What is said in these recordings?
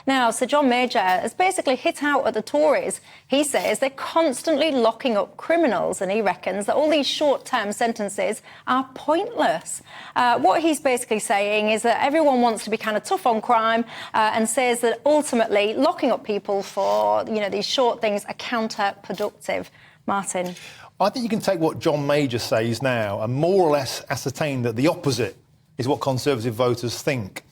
Now, Sir John Major has basically hit out at the Tories. He says they're constantly locking up criminals, and he reckons that all these short-term sentences are pointless. What he's basically saying is that everyone wants to be kind of tough on crime, and says that ultimately locking up people for, these short things are counterproductive. Martin? I think you can take what John Major says now and more or less ascertain that the opposite is what Conservative voters think.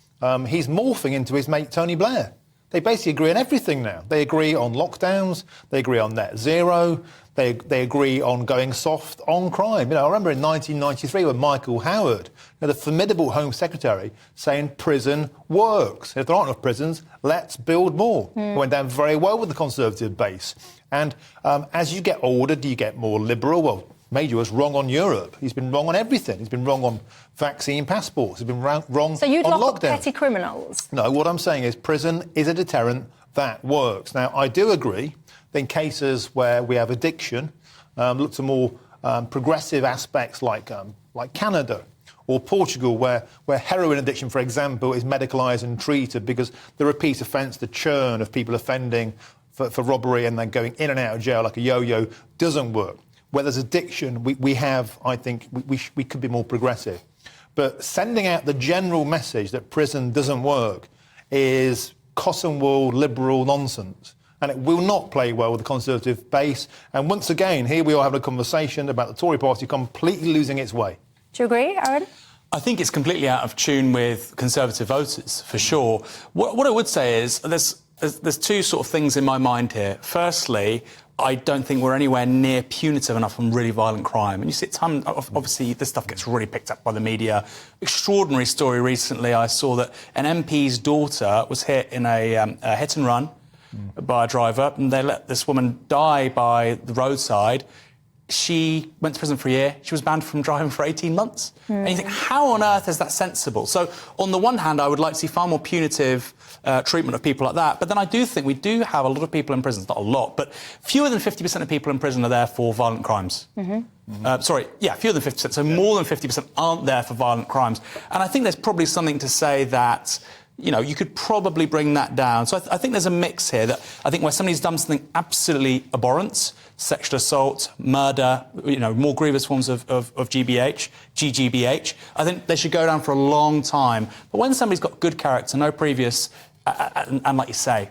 He's morphing into his mate Tony Blair. They basically agree on everything now. They agree on lockdowns, they agree on net zero, they agree on going soft on crime. I remember in 1993 when Michael Howard, the formidable Home Secretary, saying prison works. If there aren't enough prisons, let's build more. It went down very well with the Conservative base. And as you get older, do you get more liberal? Well, Major was wrong on Europe. He's been wrong on everything. He's been wrong on vaccine passports. He's been wrong on lockdown. So you'd lock up petty criminals? No, what I'm saying is prison is a deterrent that works. Now, I do agree that in cases where we have addiction, look to more progressive aspects like Canada or Portugal, where heroin addiction, for example, is medicalised and treated because the repeat offence, the churn of people offending for robbery and then going in and out of jail like a yo-yo doesn't work. Where there's addiction, I think we could be more progressive. But sending out the general message that prison doesn't work is cotton wool liberal nonsense. And it will not play well with the Conservative base. And once again, here we are having a conversation about the Tory party completely losing its way. Do you agree, Aaron? I think it's completely out of tune with Conservative voters, for sure. What I would say is there's two sort of things in my mind here. Firstly, I don't think we're anywhere near punitive enough on really violent crime. And you see, obviously, this stuff gets really picked up by the media. Extraordinary story recently, I saw that an MP's daughter was hit in a hit and run by a driver, and they let this woman die by the roadside. She went to prison for a year. She was banned from driving for 18 months. And you think, how on earth is that sensible? So, on the one hand, I would like to see far more punitive treatment of people like that. But then I do think we do have a lot of people in prison. Not a lot, but fewer than 50% of people in prison are there for violent crimes. Fewer than 50%. So more than 50% aren't there for violent crimes. And I think there's probably something to say that you could probably bring that down. So I think there's a mix here that I think where somebody's done something absolutely abhorrent, sexual assault, murder, more grievous forms of GGBH, I think they should go down for a long time. But when somebody's got good character, no previous, and like you say,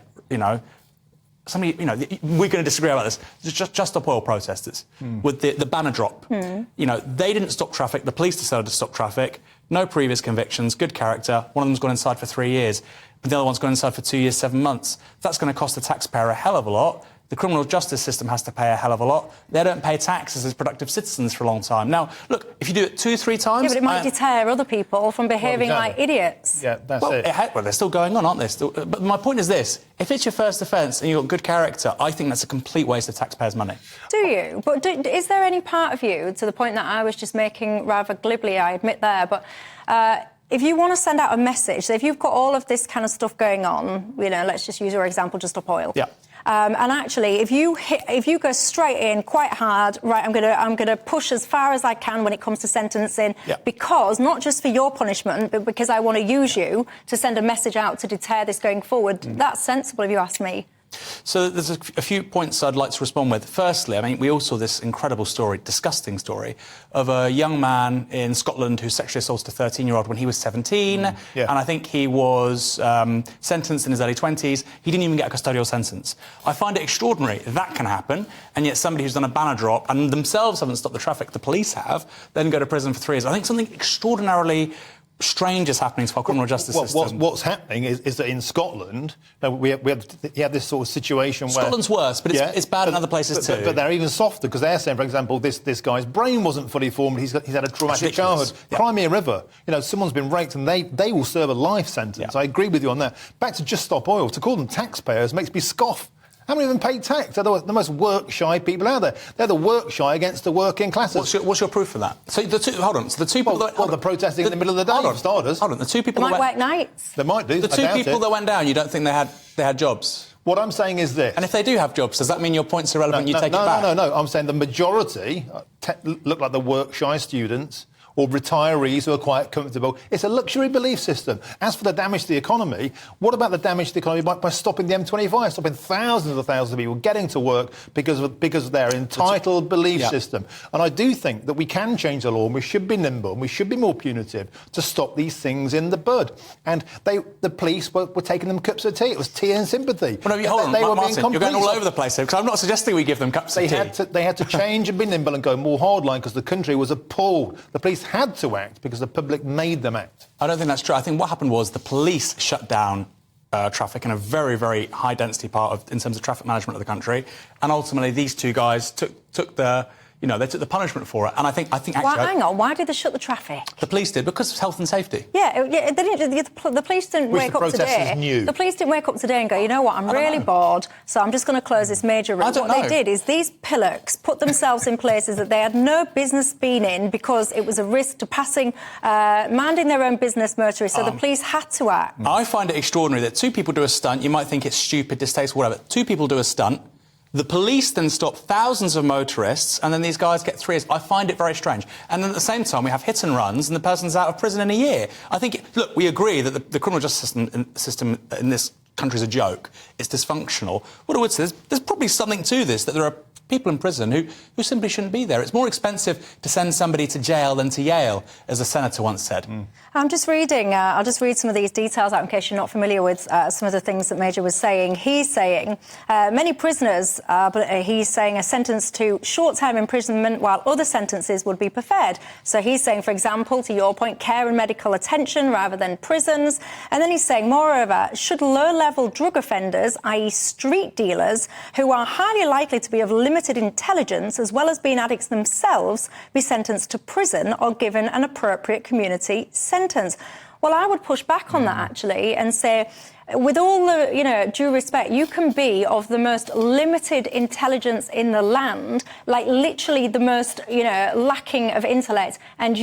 somebody, we're going to disagree about this. Just Stop Oil protesters with the banner drop. They didn't stop traffic. The police decided to stop traffic. No previous convictions, good character. One of them's gone inside for 3 years, but the other one's gone inside for 2 years, 7 months. That's going to cost the taxpayer a hell of a lot. The criminal justice system has to pay a hell of a lot. They don't pay taxes as productive citizens for a long time. Now, look, if you do it 2-3 times... Yeah, but it might deter other people from behaving like idiots. Yeah, that's it. Well, they're still going on, aren't they? But my point is this. If it's your first offence and you've got good character, I think that's a complete waste of taxpayers' money. Do you? But is there any part of you, to the point that I was just making rather glibly, I admit there, but... if you want to send out a message, so if you've got all of this kind of stuff going on, let's just use your example, Just Stop Oil. Yeah. And actually, if you go straight in quite hard, right, I'm going to push as far as I can when it comes to sentencing, because not just for your punishment, but because I want to use you to send a message out to deter this going forward. That's sensible, if you ask me. So there's a few points I'd like to respond with. Firstly, we all saw this incredible story, disgusting story, of a young man in Scotland who sexually assaulted a 13-year-old when he was 17, and I think he was sentenced in his early 20s. He didn't even get a custodial sentence. I find it extraordinary that can happen, and yet somebody who's done a banner drop and themselves haven't stopped the traffic, the police have, then go to prison for 3 years. I think something extraordinarily strange is happening to our criminal justice system. What's happening is that in Scotland, we had this sort of situation where... Scotland's worse, but it's bad in other places too. But they're even softer, because they're saying, for example, this guy's brain wasn't fully formed, he's had a traumatic childhood. Crimea River, someone's been raped and they will serve a life sentence. I agree with you on that. Back to Just Stop Oil, to call them taxpayers makes me scoff. How many of them pay tax? They're the most work-shy people out there. They're the work-shy against the working classes. What's your proof for that? So the two people... they're protesting in the middle of the day, for starters. Hold on, the two people... They might work nights. They might do. The two people that went down, you don't think they had jobs? What I'm saying is this... And if they do have jobs, does that mean your point's irrelevant and you take it back? No. I'm saying the majority look like the work-shy students or retirees who are quite comfortable. It's a luxury belief system. As for the damage to the economy, what about the damage to the economy by stopping the M25, stopping thousands of people getting to work because of their entitled belief system? And I do think that we can change the law, and we should be nimble, and we should be more punitive to stop these things in the bud. And the police were taking them cups of tea. It was tea and sympathy. Well, no, hold on, Martin, you're going all over the place here, because I'm not suggesting we give them cups of tea. They had to change and be nimble and go more hardline because the country was appalled. The police had to act because the public made them act. I don't think that's true. I think what happened was the police shut down traffic in a very, very high-density part in terms of traffic management of the country, and ultimately these two guys took the punishment for it. And I think actually... Well, hang on, why did they shut the traffic? The police did, because of health and safety. The police didn't wake up today. The police didn't wake up today and go, you know what, I'm really bored, so I'm just going to close this major route. What they did is these pillocks put themselves in places that they had no business being in because it was a risk to passing, minding their own business motorists, so the police had to act. I find it extraordinary that two people do a stunt. You might think it's stupid, distasteful, whatever. Two people do a stunt. The police then stop thousands of motorists, and then these guys get 3 years. I find it very strange. And then at the same time, we have hit and runs, and the person's out of prison in a year. I think, look, we agree that the criminal justice system in this country is a joke. It's dysfunctional. What I would say is there's probably something to this, that there are people in prison who simply shouldn't be there. It's more expensive to send somebody to jail than to Yale, as a senator once said. I'm just reading, I'll just read some of these details out in case you're not familiar with some of the things that Major was saying. He's saying many prisoners, he's saying a sentence to short-term imprisonment while other sentences would be preferred. So he's saying, for example, to your point, care and medical attention rather than prisons. And then he's saying, moreover, should low-level drug offenders, i.e. street dealers, who are highly likely to be of limited intelligence as well as being addicts themselves, be sentenced to prison or given an appropriate community sentence? Well, I would push back on that, actually, and say, with all the, due respect, you can be of the most limited intelligence in the land, like literally the most, lacking of intellect, and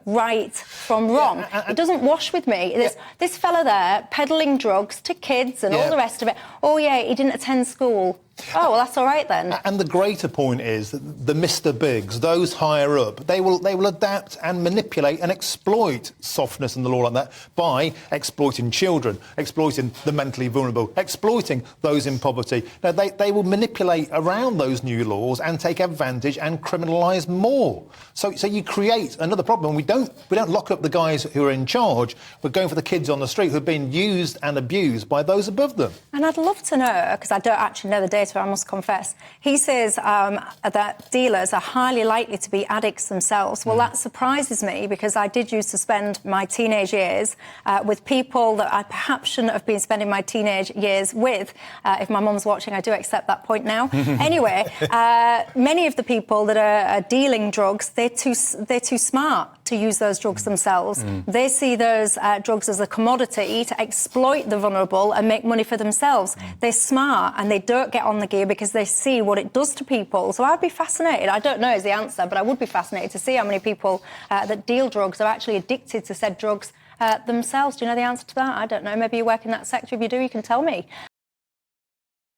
right from wrong. It doesn't wash with me. This fella there peddling drugs to kids and all the rest of it. Oh, yeah, he didn't attend school. Oh, well, that's all right then. And the greater point is that the Mr. Bigs, those higher up, they will adapt and manipulate and exploit softness in the law like that by exploiting children, exploiting the mentally vulnerable, exploiting those in poverty. Now, they will manipulate around those new laws and take advantage and criminalise more. So you create another problem. We don't lock up the guys who are in charge. We're going for the kids on the street who have been used and abused by those above them. And I'd love to know, because I don't actually know the data, I must confess. He says that dealers are highly likely to be addicts themselves. Well, that surprises me, because I did used to spend my teenage years with people that I perhaps shouldn't have been spending my teenage years with. If my mum's watching, I do accept that point now. Anyway, many of the people that are dealing drugs, they're too smart to use those drugs themselves. They see those drugs as a commodity to exploit the vulnerable and make money for themselves. They're smart and they don't get on the gear because they see what it does to people. So I'd be fascinated. I don't know is the answer, but I would be fascinated to see how many people that deal drugs are actually addicted to said drugs themselves. Do you know the answer to that? I don't know. Maybe you work in that sector. If you do, you can tell me.